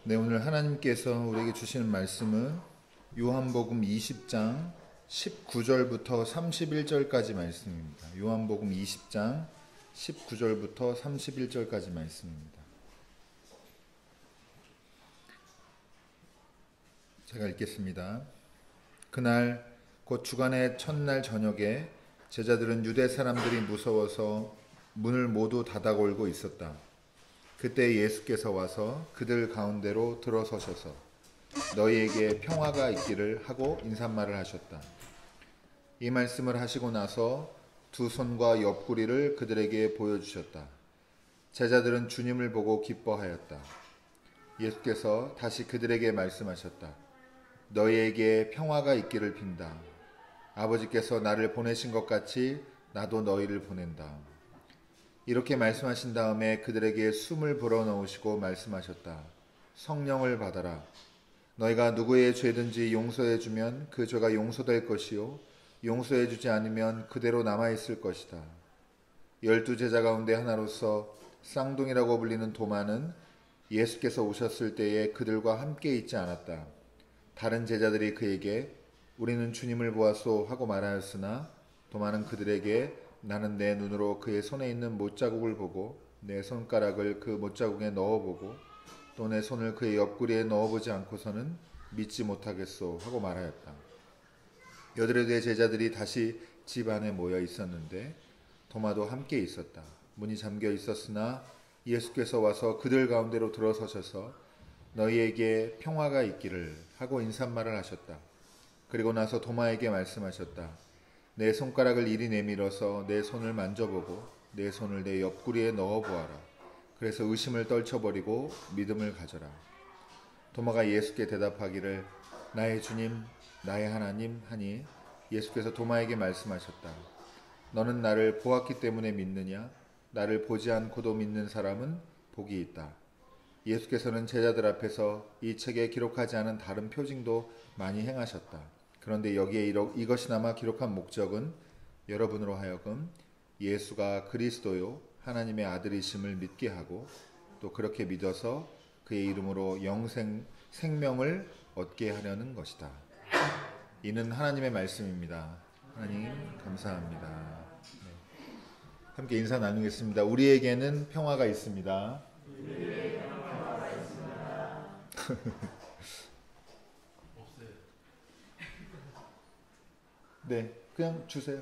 네, 오늘 하나님께서 우리에게 주시는 말씀은 요한복음 20장 19절부터 31절까지 말씀입니다. 요한복음 20장 19절부터 31절까지 말씀입니다. 제가 읽겠습니다. 그날 곧 주간의 첫날 저녁에 제자들은 유대 사람들이 무서워서 문을 모두 닫아 걸고 있었다. 그때 예수께서 와서 그들 가운데로 들어서셔서 너희에게 평화가 있기를 하고 인사말을 하셨다. 이 말씀을 하시고 나서 두 손과 옆구리를 그들에게 보여주셨다. 제자들은 주님을 보고 기뻐하였다. 예수께서 다시 그들에게 말씀하셨다. 너희에게 평화가 있기를 빈다. 아버지께서 나를 보내신 것 같이 나도 너희를 보낸다. 이렇게 말씀하신 다음에 그들에게 숨을 불어넣으시고 말씀하셨다. 성령을 받아라. 너희가 누구의 죄든지 용서해 주면 그 죄가 용서될 것이요 용서해 주지 않으면 그대로 남아있을 것이다. 12제자 가운데 하나로서 쌍둥이라고 불리는 도마는 예수께서 오셨을 때에 그들과 함께 있지 않았다. 다른 제자들이 그에게 우리는 주님을 보았소 하고 말하였으나 도마는 그들에게 나는 내 눈으로 그의 손에 있는 못자국을 보고 내 손가락을 그 못자국에 넣어보고 또 내 손을 그의 옆구리에 넣어보지 않고서는 믿지 못하겠소 하고 말하였다. 여드레드의 제자들이 다시 집 안에 모여 있었는데 도마도 함께 있었다. 문이 잠겨 있었으나 예수께서 와서 그들 가운데로 들어서셔서 너희에게 평화가 있기를 하고 인사말을 하셨다. 그리고 나서 도마에게 말씀하셨다. 내 손가락을 이리 내밀어서 내 손을 만져보고 내 손을 내 옆구리에 넣어보아라. 그래서 의심을 떨쳐버리고 믿음을 가져라. 도마가 예수께 대답하기를 나의 주님 나의 하나님 하니 예수께서 도마에게 말씀하셨다. 너는 나를 보았기 때문에 믿느냐? 나를 보지 않고도 믿는 사람은 복이 있다. 예수께서는 제자들 앞에서 이 책에 기록하지 않은 다른 표징도 많이 행하셨다. 그런데 여기에 이것이나마 기록한 목적은 여러분으로 하여금 예수가 그리스도요 하나님의 아들이심을 믿게 하고 또 그렇게 믿어서 그의 이름으로 생명을 얻게 하려는 것이다. 이는 하나님의 말씀입니다. 하나님 감사합니다. 네. 함께 인사 나누겠습니다. 우리에게는 평화가 있습니다. 네, 그냥 주세요.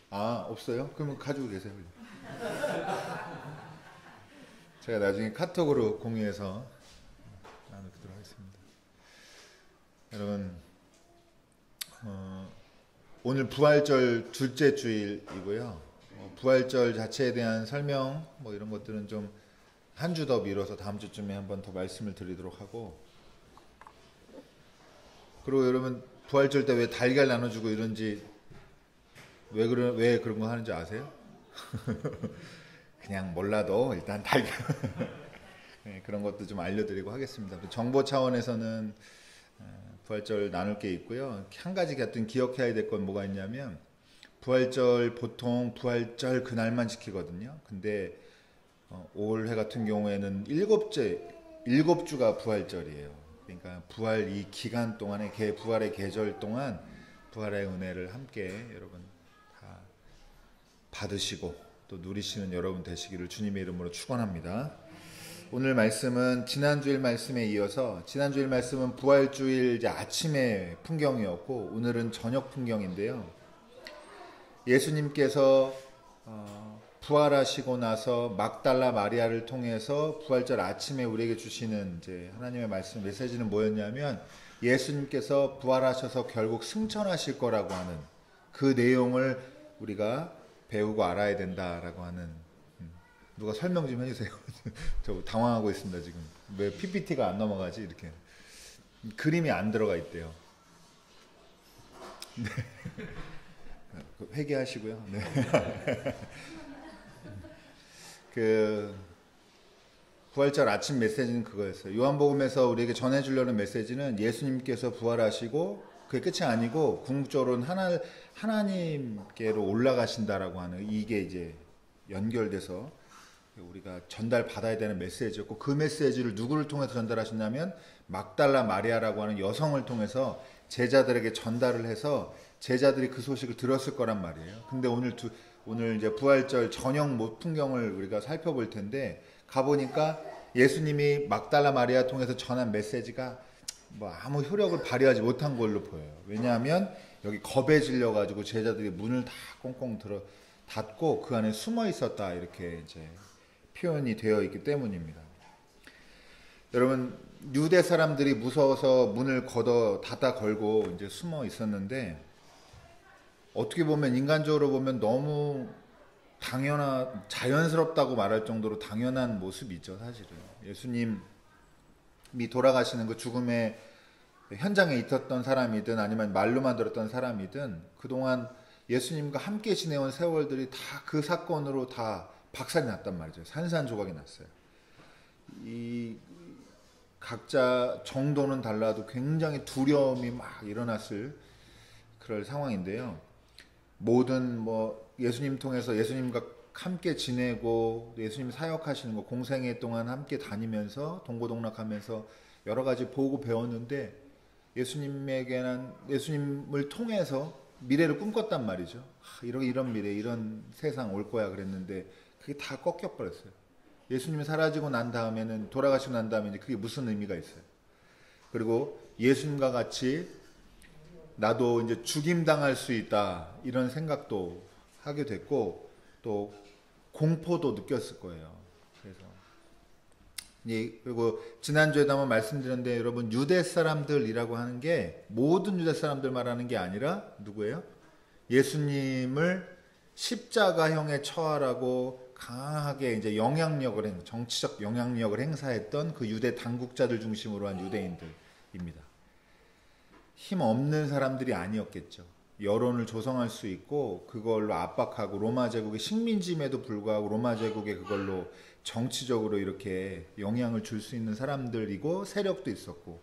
아, 없어요? 그러면 가지고 계세요. 제가 나중에 카톡으로 공유해서 나누도록 하겠습니다. 여러분, 오늘 부활절 둘째 주일이고요. 부활절 자체에 대한 설명 이런 것들은 좀 한 주 더 미뤄서 다음 주쯤에 한번 더 말씀을 드리도록 하고, 그리고 여러분 부활절 때 왜 달걀 나눠주고 이런지 왜 그런 거 하는지 아세요? 그냥 몰라도 일단 달걀 네, 그런 것도 좀 알려드리고 하겠습니다. 정보 차원에서는 부활절 나눌 게 있고요. 한 가지 같은 기억해야 될 건 뭐가 있냐면 부활절 보통 부활절 그날만 지키거든요. 근데 올해 같은 경우에는 7주가 부활절이에요. 그러니까 부활 이 기간 동안에 부활의 계절 동안 부활의 은혜를 함께 여러분 다 받으시고 또 누리시는 여러분 되시기를 주님의 이름으로 축원합니다. 오늘 말씀은 지난주일 말씀에 이어서 지난주일 말씀은 부활주일 이제 아침의 풍경이었고 오늘은 저녁 풍경인데요. 예수님께서 부활하시고 나서 막달라 마리아를 통해서 부활절 아침에 우리에게 주시는 이제 하나님의 말씀 메시지는 뭐였냐면 예수님께서 부활하셔서 결국 승천하실 거라고 하는 그 내용을 우리가 배우고 알아야 된다라고 하는 누가 설명 좀 해주세요. 저 당황하고 있습니다 지금. 왜 PPT가 안 넘어가지 이렇게 그림이 안 들어가 있대요. 네. 회개하시고요. 네. 그 부활절 아침 메시지는 그거였어요. 요한복음에서 우리에게 전해주려는 메시지는 예수님께서 부활하시고 그게 끝이 아니고 궁극적으로는 하나님께로 올라가신다라고 하는 이게 이제 연결돼서 우리가 전달받아야 되는 메시지였고, 그 메시지를 누구를 통해서 전달하셨냐면 막달라 마리아라고 하는 여성을 통해서 제자들에게 전달을 해서 제자들이 그 소식을 들었을 거란 말이에요. 근데 오늘 이제 부활절 저녁 풍경을 우리가 살펴볼 텐데, 가보니까 예수님이 막달라 마리아 통해서 전한 메시지가 뭐 아무 효력을 발휘하지 못한 걸로 보여요. 왜냐하면 여기 겁에 질려가지고 제자들이 문을 다 꽁꽁 닫고 그 안에 숨어 있었다, 이렇게 이제 표현이 되어 있기 때문입니다. 여러분, 유대 사람들이 무서워서 문을 닫아 걸고 이제 숨어 있었는데, 어떻게 보면 인간적으로 보면 너무 자연스럽다고 말할 정도로 당연한 모습이죠, 사실은. 예수님이 돌아가시는 그 죽음의 현장에 있었던 사람이든 아니면 말로만 들었던 사람이든 그동안 예수님과 함께 지내온 세월들이 다 그 사건으로 다 박살이 났단 말이죠. 산산조각이 났어요. 이 각자 정도는 달라도 굉장히 두려움이 막 일어났을 그럴 상황인데요. 모든 예수님 통해서 예수님과 함께 지내고 예수님 사역하시는 거 공생애 동안 함께 다니면서 동고동락하면서 여러 가지 보고 배웠는데, 예수님을 통해서 미래를 꿈꿨단 말이죠. 이런 미래, 이런 세상 올 거야 그랬는데 그게 다 꺾여버렸어요. 예수님이 사라지고 난 다음에는, 돌아가시고 난 다음에 그게 무슨 의미가 있어요. 그리고 예수님과 같이 나도 이제 죽임당할 수 있다, 이런 생각도 하게 됐고, 또 공포도 느꼈을 거예요. 그리고 지난주에도 한번 말씀드렸는데, 여러분, 유대 사람들이라고 하는 게 모든 유대 사람들 말하는 게 아니라 누구예요? 예수님을 십자가형에 처하라고 강하게 이제 정치적 영향력을 행사했던 그 유대 당국자들 중심으로 한 유대인들입니다. 힘 없는 사람들이 아니었겠죠. 여론을 조성할 수 있고 그걸로 압박하고, 로마 제국의 식민지임에도 불구하고 로마 제국에 그걸로 정치적으로 이렇게 영향을 줄 수 있는 사람들이고 세력도 있었고,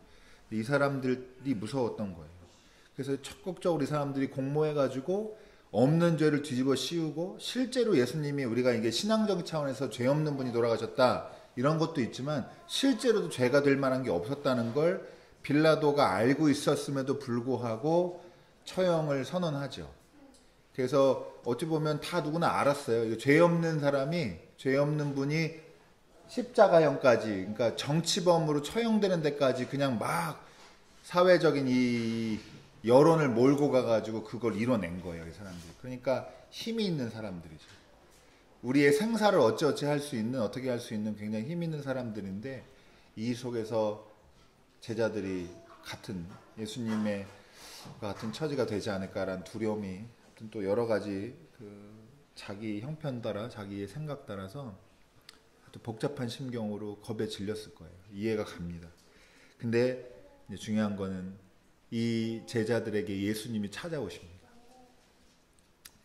이 사람들이 무서웠던 거예요. 그래서 적극적으로 이 사람들이 공모해가지고 없는 죄를 뒤집어 씌우고, 실제로 예수님이, 우리가 이게 신앙적인 차원에서 죄 없는 분이 돌아가셨다 이런 것도 있지만 실제로도 죄가 될 만한 게 없었다는 걸 빌라도가 알고 있었음에도 불구하고 처형을 선언하죠. 그래서 어찌 보면 다 누구나 알았어요. 죄 없는 분이 십자가형까지, 그러니까 정치범으로 처형되는 데까지 그냥 막 사회적인 이 여론을 몰고 가가지고 그걸 이뤄낸 거예요, 이 사람들이. 그러니까 힘이 있는 사람들이죠. 우리의 생사를 어찌어찌 어떻게 할 수 있는 굉장히 힘 있는 사람들인데, 이 속에서 제자들이 예수님의 같은 처지가 되지 않을까라는 두려움이, 또 여러 가지 자기 형편 따라, 자기의 생각 따라서 또 복잡한 심경으로 겁에 질렸을 거예요. 이해가 갑니다. 근데 이제 중요한 거는 이 제자들에게 예수님이 찾아오십니다.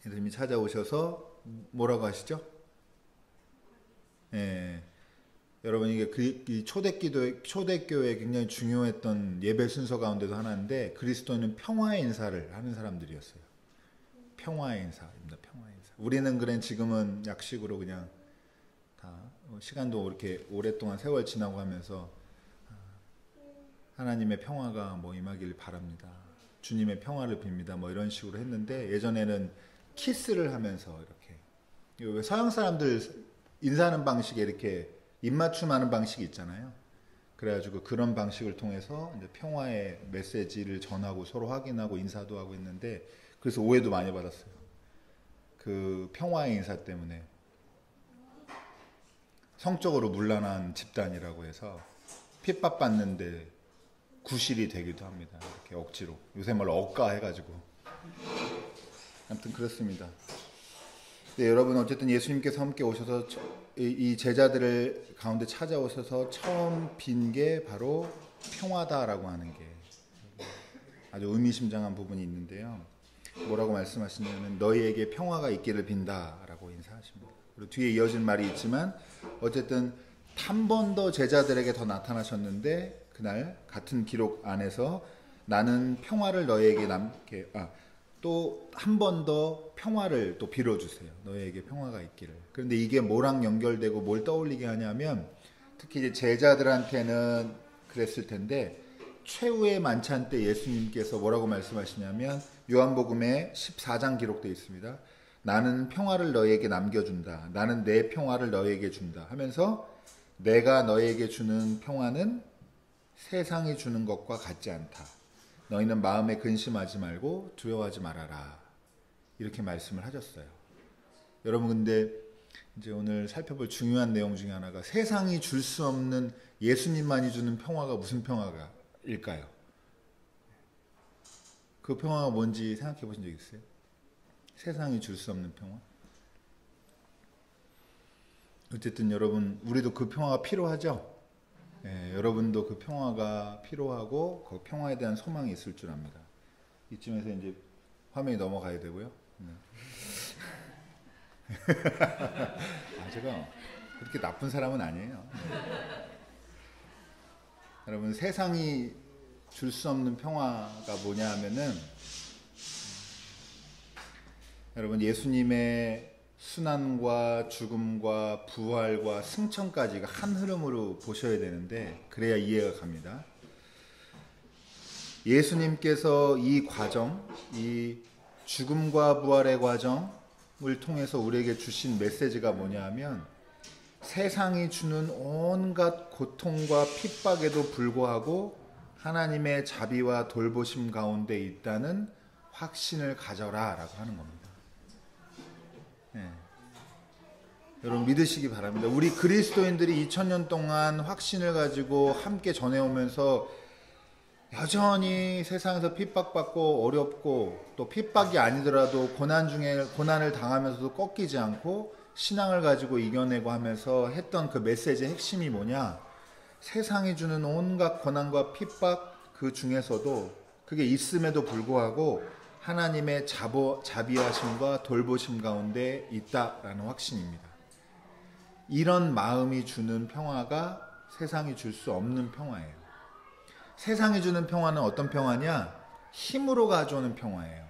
예수님이 찾아오셔서 뭐라고 하시죠? 여러분, 이게 초대교회에 굉장히 중요했던 예배 순서 가운데도 하나인데, 그리스도는 평화의 인사를 하는 사람들이었어요. 평화의 인사입니다. 평화의 인사. 우리는 그래 지금은 약식으로 그냥 다 시간도 이렇게 오랫동안 세월 지나고 하면서 하나님의 평화가 임하길 바랍니다, 주님의 평화를 빕니다, 이런 식으로 했는데, 예전에는 키스를 하면서 이렇게, 서양 사람들 인사하는 방식에 이렇게 입맞춤하는 방식이 있잖아요. 그래가지고 그런 방식을 통해서 이제 평화의 메시지를 전하고 서로 확인하고 인사도 하고 했는데, 그래서 오해도 많이 받았어요. 그 평화의 인사 때문에 성적으로 문란한 집단이라고 해서 핍박받는데 구실이 되기도 합니다. 이렇게 억지로, 요새 말로 억가해가지고. 아무튼 그렇습니다. 네, 여러분, 어쨌든 예수님께서 함께 오셔서 이 제자들을 가운데 찾아오셔서 처음 빈 게 바로 평화다라고 하는 게 아주 의미심장한 부분이 있는데요. 뭐라고 말씀하시냐면, 너희에게 평화가 있기를 빈다라고 인사하십니다. 그리고 뒤에 이어진 말이 있지만, 어쨌든 한 번 더 제자들에게 더 나타나셨는데, 그날 같은 기록 안에서 나는 평화를 너희에게 또 한 번 더 평화를 또 빌어주세요. 너희에게 평화가 있기를. 그런데 이게 뭐랑 연결되고 뭘 떠올리게 하냐면 특히 이제 제자들한테는 그랬을 텐데 최후의 만찬 때 예수님께서 뭐라고 말씀하시냐면 요한복음에 14장 기록되어 있습니다. 나는 평화를 너희에게 남겨준다. 나는 내 평화를 너희에게 준다 하면서 내가 너희에게 주는 평화는 세상이 주는 것과 같지 않다. 너희는 마음에 근심하지 말고 두려워하지 말아라. 이렇게 말씀을 하셨어요. 여러분 근데 이제 오늘 살펴볼 중요한 내용 중에 하나가 세상이 줄 수 없는 예수님만이 주는 평화가 무슨 평화일까요? 그 평화가 뭔지 생각해 보신 적 있어요? 세상이 줄 수 없는 평화? 어쨌든 여러분 우리도 그 평화가 필요하죠? 예, 여러분도 그 평화가 필요하고 그 평화에 대한 소망이 있을 줄 압니다. 이쯤에서 이제 화면이 넘어가야 되고요. 네. 제가 그렇게 나쁜 사람은 아니에요. 여러분 세상이 줄 수 없는 평화가 뭐냐 하면은 여러분 예수님의 순환과 죽음과 부활과 승천까지가 한 흐름으로 보셔야 되는데 그래야 이해가 갑니다. 예수님께서 이 과정, 이 죽음과 부활의 과정을 통해서 우리에게 주신 메시지가 뭐냐 하면 세상이 주는 온갖 고통과 핍박에도 불구하고 하나님의 자비와 돌보심 가운데 있다는 확신을 가져라 라고 하는 겁니다. 네. 여러분 믿으시기 바랍니다. 우리 그리스도인들이 2000년 동안 확신을 가지고 함께 전해오면서 여전히 세상에서 핍박받고 어렵고 또 핍박이 아니더라도 고난 중에 고난을 당하면서도 꺾이지 않고 신앙을 가지고 이겨내고 하면서 했던 그 메시지의 핵심이 뭐냐? 세상이 주는 온갖 고난과 핍박 그 중에서도 그게 있음에도 불구하고 하나님의 자비하심과 돌보심 가운데 있다라는 확신입니다. 이런 마음이 주는 평화가 세상이 줄 수 없는 평화예요. 세상이 주는 평화는 어떤 평화냐? 힘으로 가져오는 평화예요.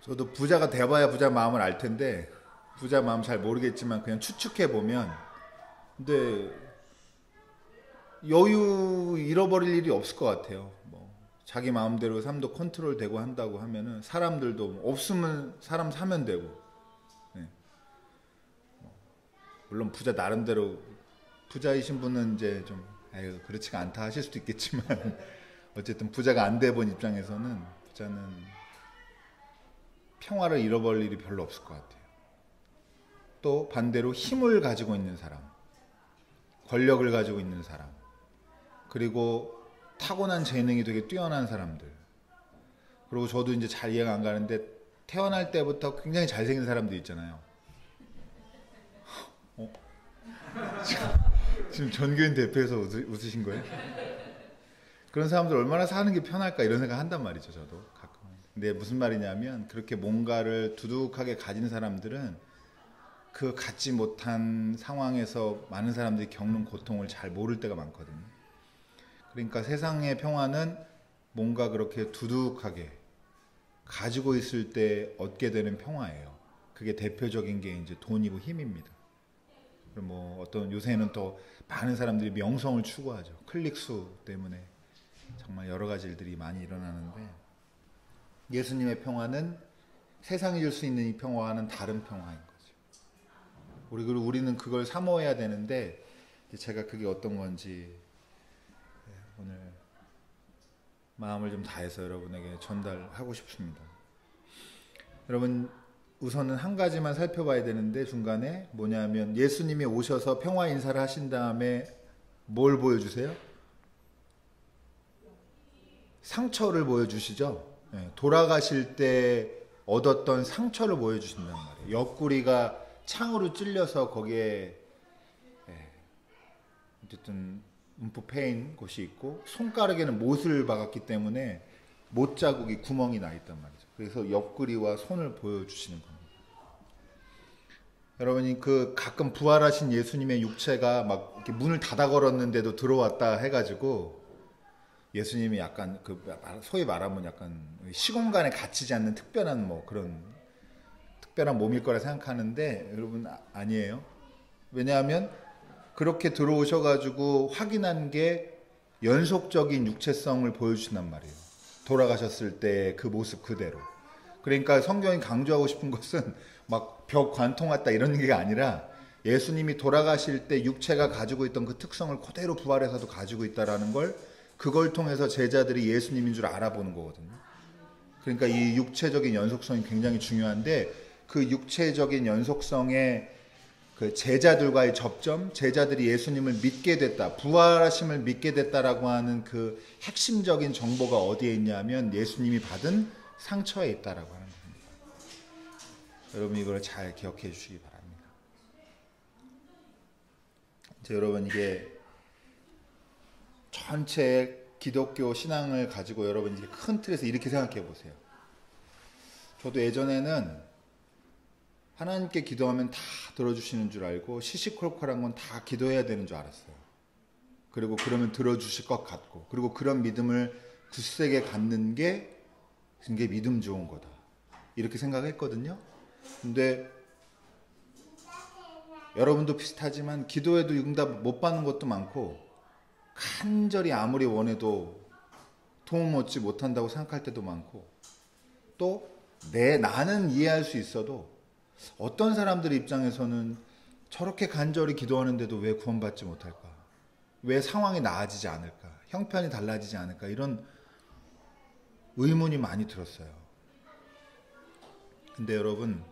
저도 부자가 돼봐야 부자 마음을 알 텐데 부자 마음 잘 모르겠지만 그냥 추측해 보면 근데 여유 잃어버릴 일이 없을 것 같아요. 자기 마음대로 삶도 컨트롤되고 한다고 하면은 사람들도 없으면 사람 사면 되고 네. 물론 부자 나름대로 부자이신 분은 이제 좀 그렇지가 않다 하실 수도 있겠지만 어쨌든 부자가 안 돼 본 입장에서는 부자는 평화를 잃어버릴 일이 별로 없을 것 같아요. 또 반대로 힘을 가지고 있는 사람, 권력을 가지고 있는 사람, 그리고 타고난 재능이 되게 뛰어난 사람들. 그리고 저도 이제 잘 이해가 안 가는데 태어날 때부터 굉장히 잘생긴 사람들 있잖아요. 지금 전교인 대표에서 웃으신 거예요? 그런 사람들 얼마나 사는 게 편할까 이런 생각 한단 말이죠, 저도 가끔. 근데 무슨 말이냐면 그렇게 뭔가를 두둑하게 가진 사람들은 그 갖지 못한 상황에서 많은 사람들이 겪는 고통을 잘 모를 때가 많거든요. 그러니까 세상의 평화는 뭔가 그렇게 두둑하게 가지고 있을 때 얻게 되는 평화예요. 그게 대표적인 게 이제 돈이고 힘입니다. 그리고 어떤 요새는 또 많은 사람들이 명성을 추구하죠. 클릭수 때문에 정말 여러 가지 일들이 많이 일어나는데 예수님의 평화는 세상이 줄 수 있는 이 평화와는 다른 평화인 거죠. 그리고 우리는 그걸 사모해야 되는데 제가 그게 어떤 건지 오늘 마음을 좀 다해서 여러분에게 전달하고 싶습니다. 여러분 우선은 한 가지만 살펴봐야 되는데 중간에 뭐냐면 예수님이 오셔서 평화 인사를 하신 다음에 뭘 보여주세요? 상처를 보여주시죠. 돌아가실 때 얻었던 상처를 보여주신단 말이에요. 옆구리가 창으로 찔려서 거기에 어쨌든 움푹 패인 곳이 있고 손가락에는 못을 박았기 때문에 못 자국이 구멍이 나 있단 말이죠. 그래서 옆구리와 손을 보여주시는 겁니다. 여러분이 그 가끔 부활하신 예수님의 육체가 막 이렇게 문을 닫아 걸었는데도 들어왔다 해가지고 예수님이 약간 소위 말하면 약간 시공간에 갇히지 않는 특별한 그런 특별한 몸일 거라 생각하는데 여러분 아니에요. 왜냐하면 그렇게 들어오셔가지고 확인한 게 연속적인 육체성을 보여주신단 말이에요. 돌아가셨을 때 그 모습 그대로. 그러니까 성경이 강조하고 싶은 것은 막 벽 관통 왔다 이런 게 아니라 예수님이 돌아가실 때 육체가 가지고 있던 그 특성을 그대로 부활해서도 가지고 있다라는 걸 그걸 통해서 제자들이 예수님인 줄 알아보는 거거든요. 그러니까 이 육체적인 연속성이 굉장히 중요한데 그 육체적인 연속성의 그 제자들과의 접점, 제자들이 예수님을 믿게 됐다, 부활하심을 믿게 됐다라고 하는 그 핵심적인 정보가 어디에 있냐면 예수님이 받은 상처에 있다라고 하는 겁니다. 여러분 이걸 잘 기억해 주시기 바랍니다. 이제 여러분 이게 전체 기독교 신앙을 가지고 여러분 이제 큰 틀에서 이렇게 생각해 보세요. 저도 예전에는 하나님께 기도하면 다 들어주시는 줄 알고 시시콜콜한 건 다 기도해야 되는 줄 알았어요. 그리고 그러면 들어주실 것 같고 그리고 그런 믿음을 굳세게 갖는 게 굉장히 믿음 좋은 거다. 이렇게 생각했거든요. 근데 여러분도 비슷하지만 기도해도 응답 못 받는 것도 많고 간절히 아무리 원해도 도움 얻지 못한다고 생각할 때도 많고 또 나는 이해할 수 있어도 어떤 사람들 입장에서는 저렇게 간절히 기도하는데도 왜 구원받지 못할까? 왜 상황이 나아지지 않을까? 형편이 달라지지 않을까? 이런 의문이 많이 들었어요. 근데 여러분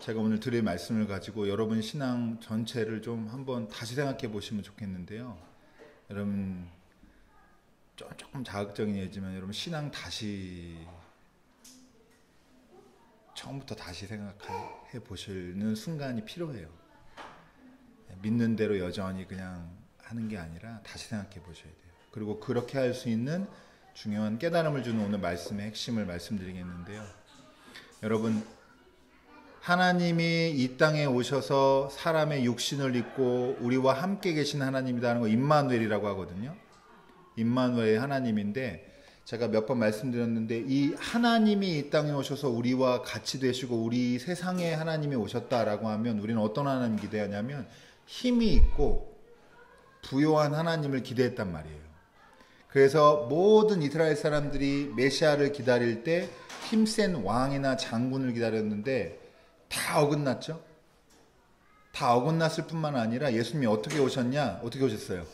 제가 오늘 드릴 말씀을 가지고 여러분 신앙 전체를 좀 한번 다시 생각해 보시면 좋겠는데요. 여러분 조금 자극적인 예지만 여러분 신앙 다시 처음부터 다시 생각해 보시는 순간이 필요해요. 믿는 대로 여전히 그냥 하는 게 아니라 다시 생각해 보셔야 돼요. 그리고 그렇게 할 수 있는 중요한 깨달음을 주는 오늘 말씀의 핵심을 말씀드리겠는데요. 여러분 하나님이 이 땅에 오셔서 사람의 육신을 입고 우리와 함께 계신 하나님이라는 거 임마누엘이라고 하거든요. 임마누엘의 하나님인데 제가 몇 번 말씀드렸는데 이 하나님이 이 땅에 오셔서 우리와 같이 되시고 우리 세상에 하나님이 오셨다라고 하면 우리는 어떤 하나님 기대하냐면 힘이 있고 부요한 하나님을 기대했단 말이에요. 그래서 모든 이스라엘 사람들이 메시아를 기다릴 때 힘센 왕이나 장군을 기다렸는데 다 어긋났죠. 다 어긋났을 뿐만 아니라 예수님이 어떻게 오셨냐? 어떻게 오셨어요?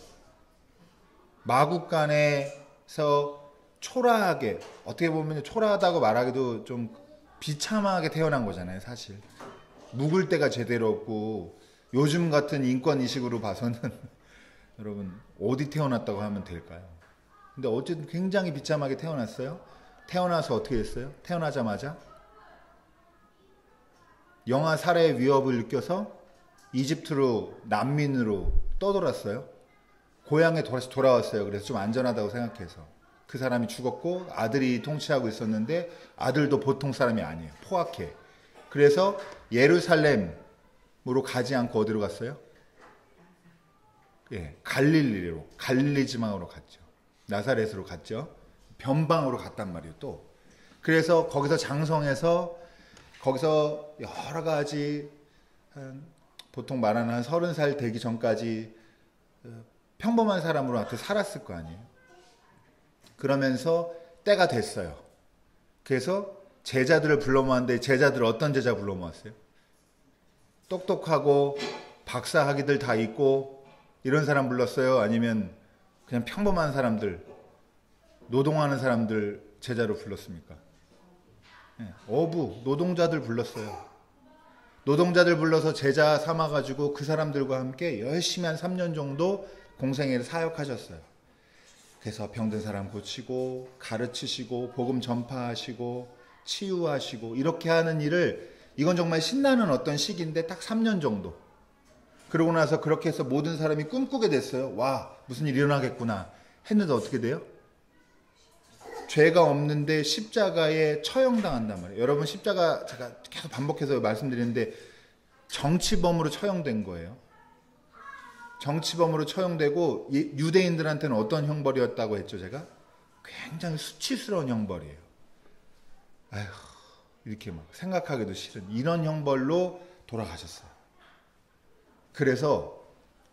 마국간에서 초라하게, 어떻게 보면 초라하다고 말하기도 좀 비참하게 태어난 거잖아요, 사실. 묵을 데가 제대로 없고 요즘 같은 인권이식으로 봐서는 여러분 어디 태어났다고 하면 될까요? 근데 어쨌든 굉장히 비참하게 태어났어요. 태어나서 어떻게 했어요? 태어나자마자 영아 살해의 위협을 느껴서 이집트로 난민으로 떠돌았어요. 고향에 다시 돌아왔어요. 그래서 좀 안전하다고 생각해서. 그 사람이 죽었고 아들이 통치하고 있었는데 아들도 보통 사람이 아니에요. 포악해. 그래서 예루살렘으로 가지 않고 어디로 갔어요? 갈릴리로, 갈릴리 지방으로 갔죠. 나사렛으로 갔죠. 변방으로 갔단 말이에요. 또 그래서 거기서 장성해서 거기서 여러 가지 보통 말하는 한 30살 되기 전까지 평범한 사람으로 살았을 거 아니에요. 그러면서 때가 됐어요. 그래서 제자들을 불러 모았는데 제자들 어떤 제자 불러 모았어요? 똑똑하고 박사 학위들 다 있고 이런 사람 불렀어요? 아니면 그냥 평범한 사람들, 노동하는 사람들 제자로 불렀습니까? 어부, 노동자들 불렀어요. 노동자들 불러서 제자 삼아가지고 그 사람들과 함께 열심히 한 3년 정도 공생애를 사역하셨어요. 그래서 병든 사람 고치고 가르치시고 복음 전파하시고 치유하시고 이렇게 하는 일을 이건 정말 신나는 어떤 시기인데 딱 3년 정도. 그러고 나서 그렇게 해서 모든 사람이 꿈꾸게 됐어요. 와, 무슨 일이 일어나겠구나 했는데 어떻게 돼요? 죄가 없는데 십자가에 처형당한단 말이에요. 여러분 십자가 제가 계속 반복해서 말씀드리는데 정치범으로 처형된 거예요. 정치범으로 처형되고 유대인들한테는 어떤 형벌이었다고 했죠, 제가? 굉장히 수치스러운 형벌이에요. 아휴, 이렇게 막 생각하기도 싫은 이런 형벌로 돌아가셨어요. 그래서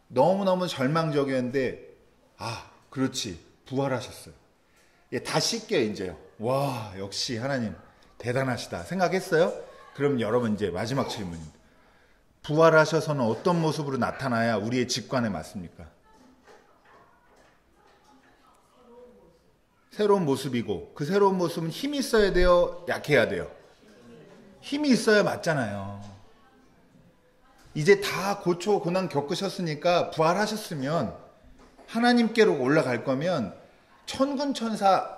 너무너무 절망적이었는데, 그렇지, 부활하셨어요. 다 씻겨 이제요. 와, 역시 하나님 대단하시다 생각했어요? 그럼 여러분 이제 마지막 질문입니다. 부활하셔서는 어떤 모습으로 나타나야 우리의 직관에 맞습니까? 새로운 모습이고, 그 새로운 모습은 힘이 있어야 돼요? 약해야 돼요? 힘이 있어야 맞잖아요. 이제 다 고초 고난 겪으셨으니까, 부활하셨으면 하나님께로 올라갈 거면 천군 천사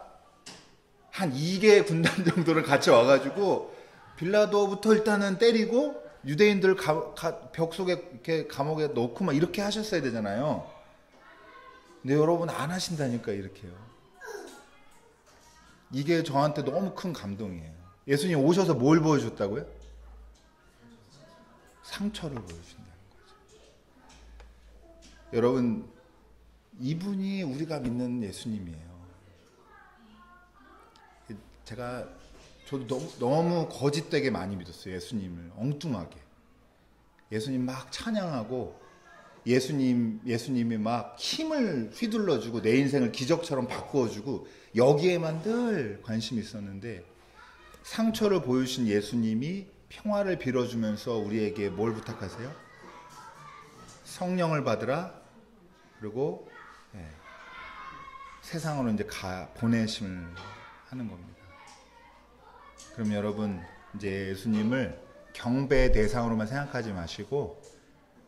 한 2개 군단 정도를 같이 와가지고 빌라도부터 일단은 때리고 유대인들 벽 속에 이렇게 감옥에 넣고 막 이렇게 하셨어야 되잖아요. 근데 여러분 안 하신다니까. 이렇게요. 이게 저한테 너무 큰 감동이에요. 예수님 오셔서 뭘 보여줬다고요? 상처를 보여준다는 거죠. 여러분, 이분이 우리가 믿는 예수님이에요. 저도 너무 거짓되게 많이 믿었어요. 예수님을 엉뚱하게. 예수님 막 찬양하고, 예수님이 막 힘을 휘둘러주고 내 인생을 기적처럼 바꾸어주고, 여기에만 늘 관심이 있었는데, 상처를 보여주신 예수님이 평화를 빌어주면서 우리에게 뭘 부탁하세요? 성령을 받으라. 그리고 세상으로 이제 보내심을 하는 겁니다. 그럼 여러분, 이제 예수님을 경배의 대상으로만 생각하지 마시고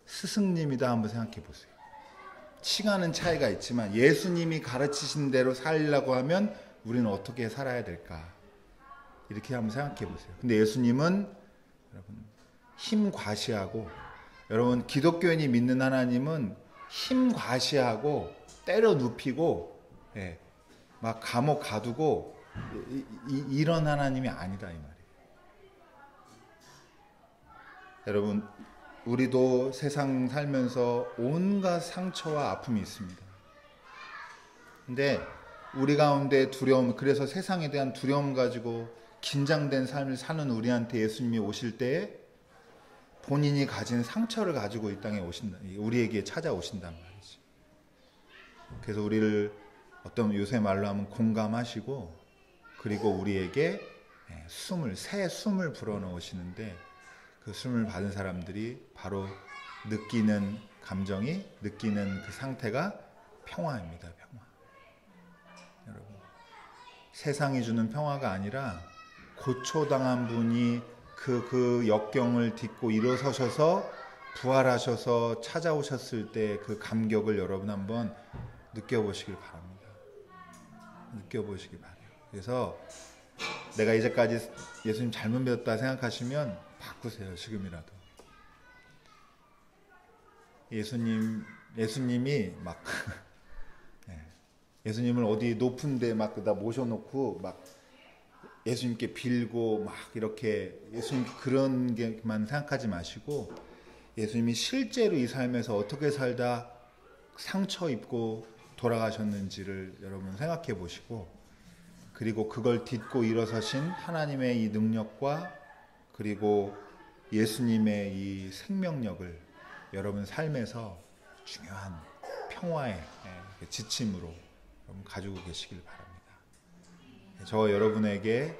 스승님이다 한번 생각해 보세요. 시간은 차이가 있지만 예수님이 가르치신 대로 살려고 하면 우리는 어떻게 살아야 될까? 이렇게 한번 생각해 보세요. 근데 예수님은 여러분 힘 과시하고, 여러분 기독교인이 믿는 하나님은 힘 과시하고 때려 눕히고 막 감옥 가두고 이런 하나님이 아니다 이 말이에요. 여러분, 우리도 세상 살면서 온갖 상처와 아픔이 있습니다. 근데 우리 가운데 두려움, 그래서 세상에 대한 두려움 가지고 긴장된 삶을 사는 우리한테 예수님이 오실 때에 본인이 가진 상처를 가지고 이 땅에 오신다, 우리에게 찾아오신단 말이지. 그래서 우리를 어떤 요새 말로 하면 공감하시고, 그리고 우리에게 새 숨을 불어넣으시는데, 그 숨을 받은 사람들이 바로 느끼는 감정이, 느끼는 그 상태가 평화입니다. 평화. 여러분, 세상이 주는 평화가 아니라 고초당한 분이 그 역경을 딛고 일어서셔서 부활하셔서 찾아오셨을 때 그 감격을 여러분 한번 느껴보시길 바랍니다. 느껴보시길 바라요. 그래서 내가 이제까지 예수님 잘못 믿었다 생각하시면 바꾸세요. 지금이라도. 예수님이 막 예수님을 어디 높은데 막 다 모셔놓고 막 예수님께 빌고 막 이렇게 예수님 그런 게만 생각하지 마시고, 예수님이 실제로 이 삶에서 어떻게 살다 상처 입고 돌아가셨는지를 여러분 생각해 보시고, 그리고 그걸 딛고 일어서신 하나님의 이 능력과 그리고 예수님의 이 생명력을 여러분 삶에서 중요한 평화의 지침으로 여러분 가지고 계시길 바랍니다. 저 여러분에게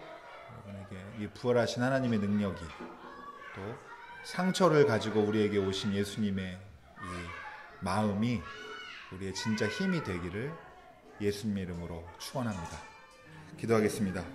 이 부활하신 하나님의 능력이, 또 상처를 가지고 우리에게 오신 예수님의 이 마음이 우리의 진짜 힘이 되기를 예수님의 이름으로 축원합니다. 기도하겠습니다.